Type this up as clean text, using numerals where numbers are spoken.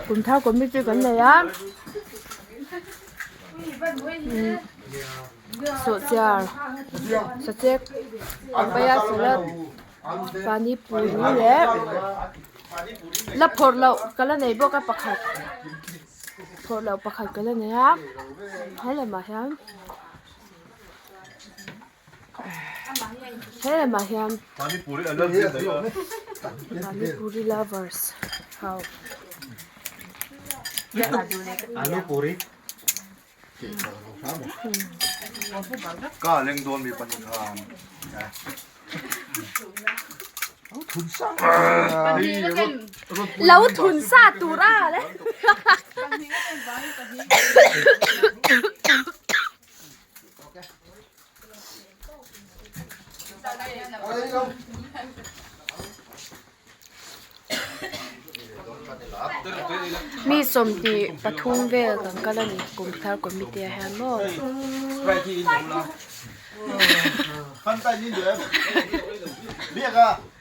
คุณเท่าก็ไม่เจอกันเลยอ่ะโซเชียลสเต็กไปอาสลัดปานิปุรีแหละแล้วพอเราก็แล้วไหนบอกกับปะขัดพอเราปะขัดก็แล้วเนี่ยให้เลยมาครับให้เลยมาครับปานิปุรี lovers how Anu puri. Ka leng don mi pan khan. Thun sa. Lau thun sa tura le. Mi som ti pathum vel kan kalani kum thar committee han mo Right here in la. Kan ta ni de. Bia ka.